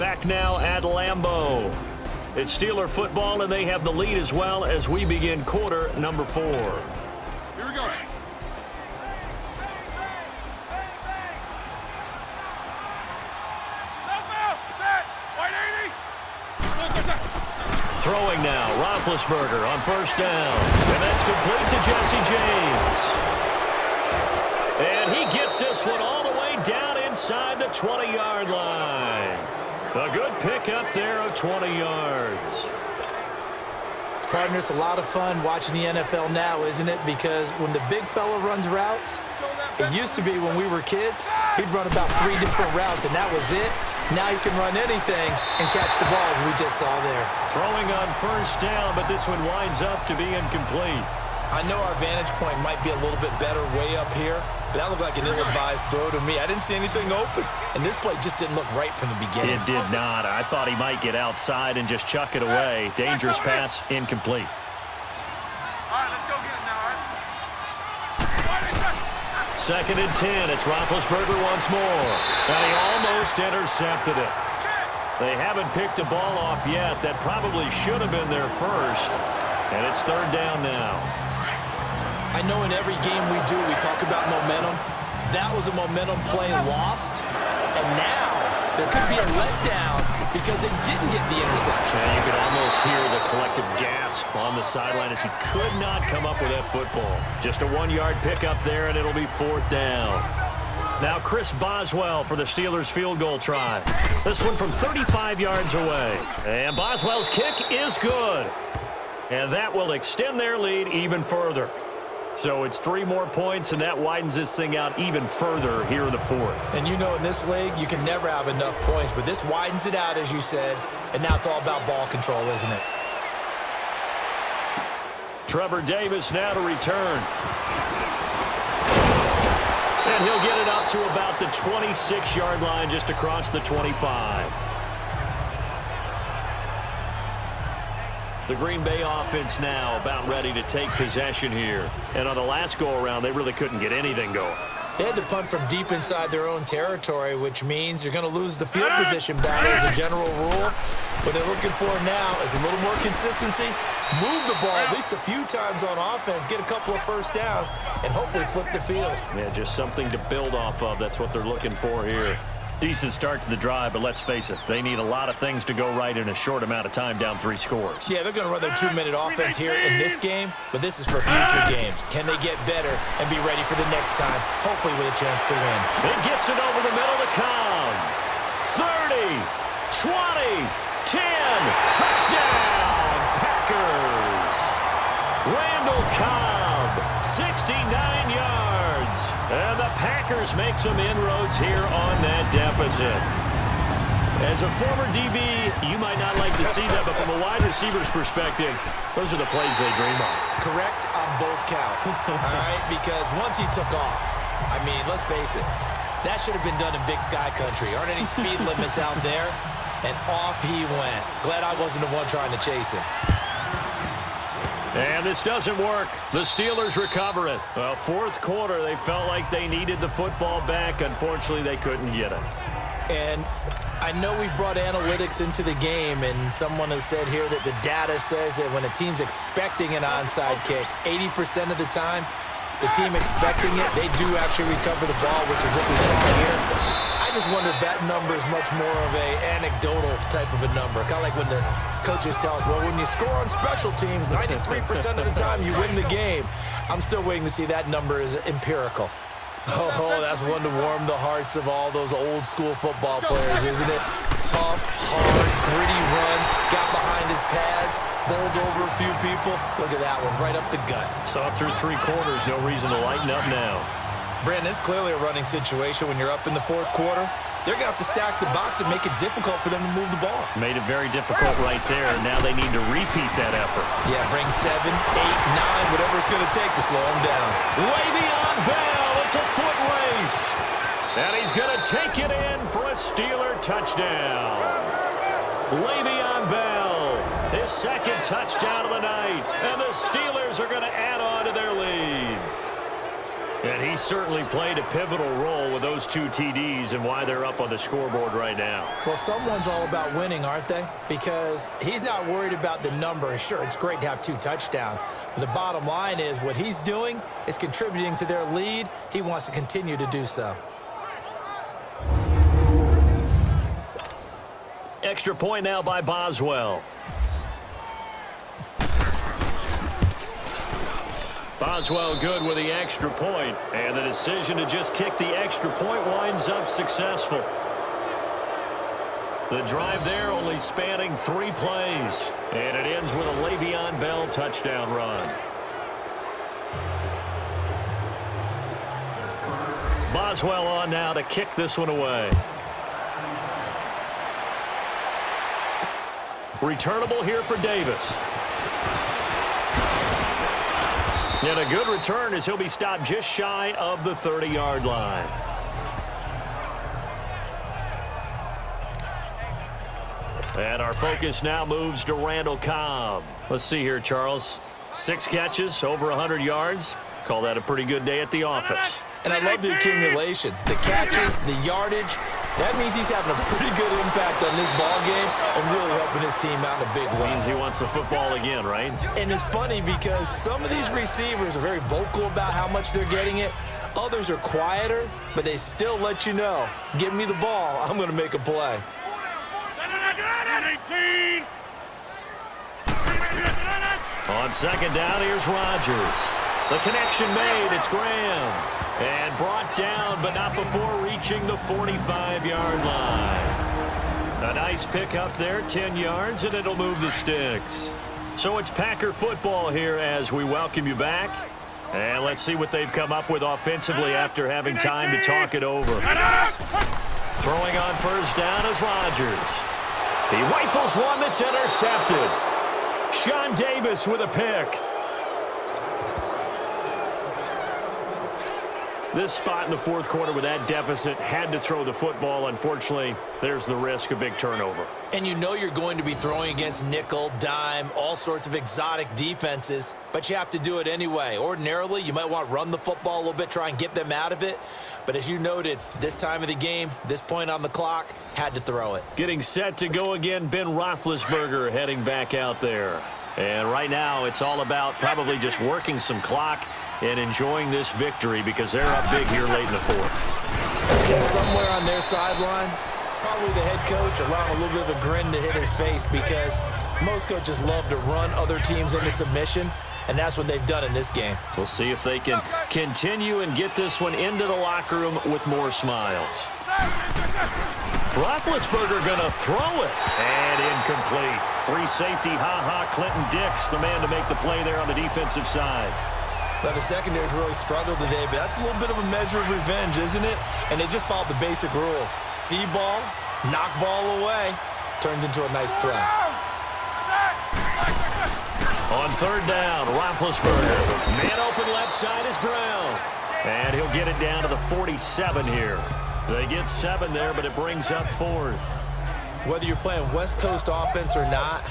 Back now at Lambeau. It's Steeler football, and they have the lead as well as we begin quarter number 4. Here we go. Throwing now, Roethlisberger on first down. And that's complete to Jesse James. And he gets this one all the way down inside the 20-yard line. A good pickup there of 20 yards. Partner, it's a lot of fun watching the NFL now, isn't it? Because when the big fella runs routes, it used to be when we were kids, he'd run about 3 different routes, and that was it. Now you can run anything and catch the ball, as we just saw there. Throwing on first down, but this one winds up to be incomplete. I know our vantage point might be a little bit better way up here, but that looked like an ill-advised throw to me. I didn't see anything open, and this play just didn't look right from the beginning. It did not. I thought he might get outside and just chuck it away. Dangerous pass, incomplete. All right, let's go get it now, all right? 2nd and 10. It's Roethlisberger once more. And he almost intercepted it. They haven't picked a ball off yet. That probably should have been their first. And it's 3rd down now. I know in every game we do, we talk about momentum. That was a momentum play lost. And now there could be a letdown because it didn't get the interception. And you could almost hear the collective gasp on the sideline as he could not come up with that football. Just a 1-yard pickup there, and it'll be 4th down. Now Chris Boswell for the Steelers field goal try. This one from 35 yards away. And Boswell's kick is good. And that will extend their lead even further. So it's 3 more points, and that widens this thing out even further here in the 4th. And you know in this league, you can never have enough points, but this widens it out, as you said, and now it's all about ball control, isn't it? Trevor Davis now to return. And he'll get it up to about the 26-yard line, just across the 25. The Green Bay offense now about ready to take possession here. And on the last go-around, they really couldn't get anything going. They had to punt from deep inside their own territory, which means you're going to lose the field position battle as a general rule. What they're looking for now is a little more consistency, move the ball at least a few times on offense, get a couple of first downs, and hopefully flip the field. Yeah, just something to build off of. That's what they're looking for here. Decent start to the drive, but let's face it, they need a lot of things to go right in a short amount of time down 3 scores. Yeah, they're going to run their 2-minute offense here in this game, but this is for future games. Can they get better and be ready for the next time, hopefully with a chance to win? It gets it over the middle to Cobb. 30, 20, 10, touchdown, Packers. Randall Cobb, 69 yards. And the Packers make some inroads here on that deficit. As a former DB, you might not like to see that, but from a wide receiver's perspective, those are the plays they dream of. Correct on both counts, all right? Because once he took off, I mean, let's face it, that should have been done in Big Sky Country. Aren't any speed limits out there? And off he went. Glad I wasn't the one trying to chase him. And this doesn't work. The Steelers recover it. Well, 4th quarter, they felt like they needed the football back. Unfortunately, they couldn't get it. And I know we brought analytics into the game, and someone has said here that the data says that when a team's expecting an onside kick, 80% of the time, the team expecting it, they do actually recover the ball, which is what we saw here. I just wonder if that number is much more of a anecdotal type of a number. Kind of like when the coaches tell us, well, when you score on special teams, 93% of the time you win the game. I'm still waiting to see that number is empirical. Oh, that's one to warm the hearts of all those old school football players, isn't it? Tough, hard, gritty run, got behind his pads, bowled over a few people. Look at that one, right up the gut. Saw it through 3 quarters, no reason to lighten up now. Brandon, it's clearly a running situation when you're up in the 4th quarter. They're going to have to stack the box and make it difficult for them to move the ball. Made it very difficult right there. Now they need to repeat that effort. Yeah, bring 7, 8, 9, whatever it's going to take to slow them down. Le'Veon Bell, it's a foot race. And he's going to take it in for a Steeler touchdown. Le'Veon Bell, his 2nd touchdown of the night. And the Steelers are going to add on to their lead. And he certainly played a pivotal role with those 2 TDs and why they're up on the scoreboard right now. Well, someone's all about winning, aren't they? Because he's not worried about the number. Sure, it's great to have 2 touchdowns. But the bottom line is what he's doing is contributing to their lead. He wants to continue to do so. Extra point now by Boswell. Boswell good with the extra point, and the decision to just kick the extra point winds up successful. The drive there only spanning 3 plays, and it ends with a Le'Veon Bell touchdown run. Boswell on now to kick this one away. Returnable here for Davis. And a good return as he'll be stopped just shy of the 30-yard line. And our focus now moves to Randall Cobb. Let's see here, Charles. 6 catches, over 100 yards. Call that a pretty good day at the office. And I love the accumulation. The catches, the yardage. That means he's having a pretty good impact on this ball game and really helping his team out in a big way. Means he wants the football again, right? And it's funny because some of these receivers are very vocal about how much they're getting it. Others are quieter, but they still let you know, give me the ball, I'm going to make a play. 18. On second down, here's Rodgers. The connection made. It's Graham. And brought down, but not before reaching the 45-yard line. A nice pick up there, 10 yards, and it'll move the sticks. So it's Packer football here as we welcome you back. And let's see what they've come up with offensively after having time to talk it over. Throwing on first down is Rodgers. He rifles one that's intercepted. Sean Davis with a pick. This spot in the 4th quarter with that deficit had to throw the football. Unfortunately, there's the risk of big turnover. And you know you're going to be throwing against nickel, dime, all sorts of exotic defenses, but you have to do it anyway. Ordinarily, you might want to run the football a little bit, try and get them out of it. But as you noted, this time of the game, this point on the clock, had to throw it. Getting set to go again, Ben Roethlisberger heading back out there. And right now, it's all about probably just working some clock and enjoying this victory because they're up big here late in the 4th. And somewhere on their sideline, probably the head coach allowing a little bit of a grin to hit his face because most coaches love to run other teams into submission, and that's what they've done in this game. We'll see if they can continue and get this one into the locker room with more smiles. Roethlisberger going to throw it, and incomplete. Free safety, Clinton Dix, the man to make the play there on the defensive side. Well, the secondary's really struggled today, but that's a little bit of a measure of revenge, isn't it? And they just followed the basic rules. See ball, knock ball away, turns into a nice play. On third down, Roethlisberger. Man open left side is Brown. And he'll get it down to the 47 here. They get 7 there, but it brings up 4th. Whether you're playing West Coast offense or not,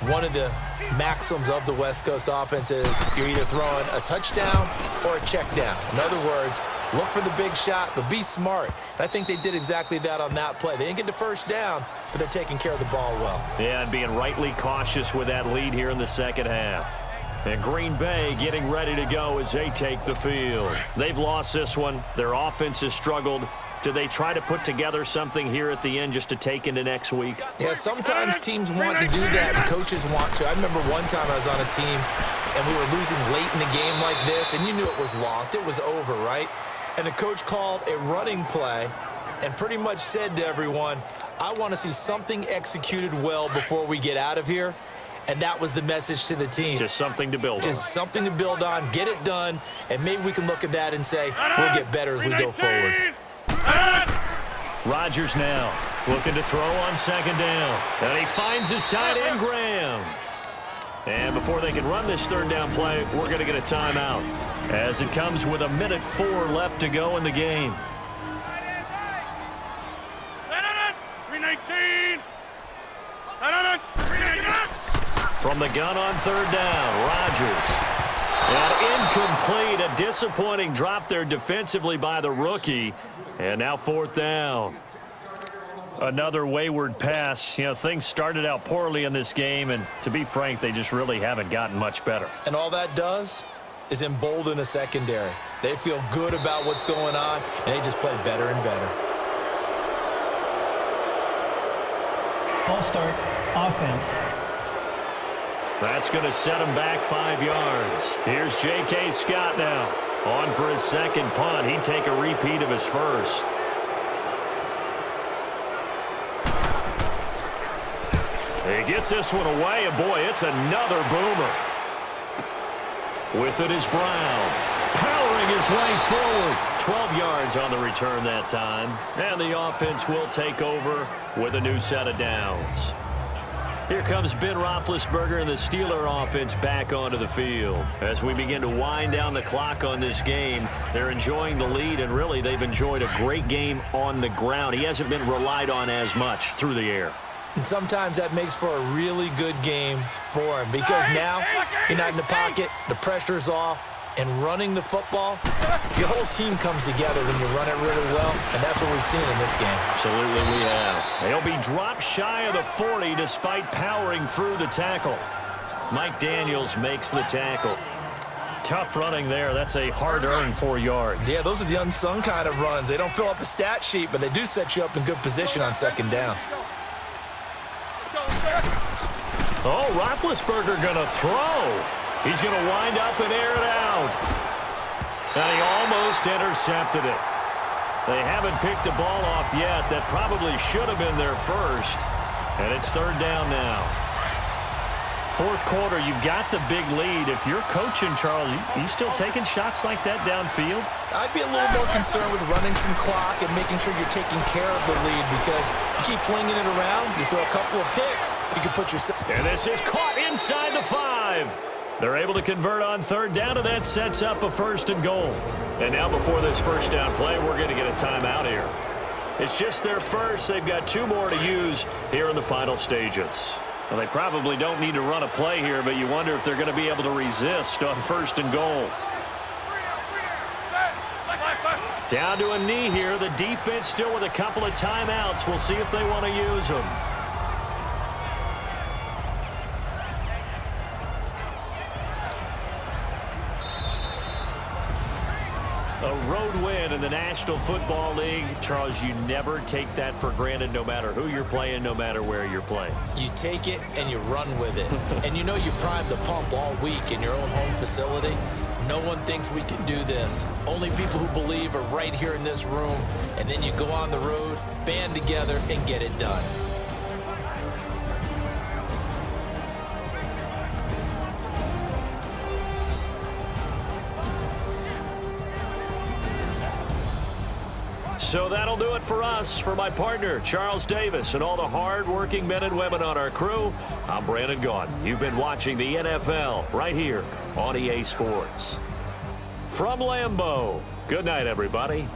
one of the maxims of the West Coast offense is you're either throwing a touchdown or a check down. In other words, look for the big shot, but be smart. And I think they did exactly that on that play. They didn't get the first down, but they're taking care of the ball well. Yeah, and being rightly cautious with that lead here in the second half. And Green Bay getting ready to go as they take the field. They've lost this one. Their offense has struggled. Do they try to put together something here at the end just to take into next week? Yeah, sometimes teams want to do that and coaches want to. I remember one time I was on a team and we were losing late in the game like this, and you knew it was lost. It was over, right? And the coach called a running play and pretty much said to everyone, I want to see something executed well before we get out of here. And that was the message to the team. Just something to build on. Just something to build on, get it done, and maybe we can look at that and say, we'll get better as we go forward. Rodgers now looking to throw on second down. And he finds his tight end, Graham. And before they can run this third down play, we're going to get a timeout as it comes with 1:04 left to go in the game. 319. From the gun on third down, Rodgers. And incomplete, a disappointing drop there defensively by the rookie. And now 4th down. Another wayward pass. You know, things started out poorly in this game, and to be frank, they just really haven't gotten much better. And all that does is embolden a secondary. They feel good about what's going on, and they just play better and better. False start, offense. That's going to set him back 5 yards. Here's J.K. Scott now. On for his second punt. He'd take a repeat of his first. He gets this one away, and boy, it's another boomer. With it is Brown. Powering his way forward. 12 yards on the return that time. And the offense will take over with a new set of downs. Here comes Ben Roethlisberger and the Steeler offense back onto the field. As we begin to wind down the clock on this game, they're enjoying the lead, and really they've enjoyed a great game on the ground. He hasn't been relied on as much through the air. And sometimes that makes for a really good game for him because now you're not in the pocket, the pressure's off, and running the football, your whole team comes together when you run it really well, and that's what we've seen in this game. Absolutely we have. They'll be dropped shy of the 40 despite powering through the tackle. Mike Daniels makes the tackle. Tough running there. That's a hard-earned 4 yards. Yeah, those are the unsung kind of runs. They don't fill up the stat sheet, but they do set you up in good position on second down. Oh, Roethlisberger going to throw. He's going to wind up and air it out. And he almost intercepted it. They haven't picked a ball off yet. That probably should have been their first. And it's 3rd down now. 4th quarter, you've got the big lead. If you're coaching, Charles, you still taking shots like that downfield? I'd be a little more concerned with running some clock and making sure you're taking care of the lead because you keep flinging it around, you throw a couple of picks, you can put yourself... And this is caught inside the 5. They're able to convert on 3rd down, and that sets up a 1st and goal. And now before this 1st down play, we're going to get a timeout here. It's just their first. They've got 2 more to use here in the final stages. Well, they probably don't need to run a play here, but you wonder if they're going to be able to resist on 1st and goal. Down to a knee here. The defense still with a couple of timeouts. We'll see if they want to use them. A road win in the National Football League. Charles, you never take that for granted no matter who you're playing, no matter where you're playing. You take it and you run with it. And you know you primed the pump all week in your own home facility. No one thinks we can do this. Only people who believe are right here in this room. And then you go on the road, band together, and get it done. So that'll do it for us. For my partner, Charles Davis, and all the hard-working men and women on our crew, I'm Brandon Gaudin. You've been watching the NFL right here on EA Sports. From Lambeau, good night, everybody.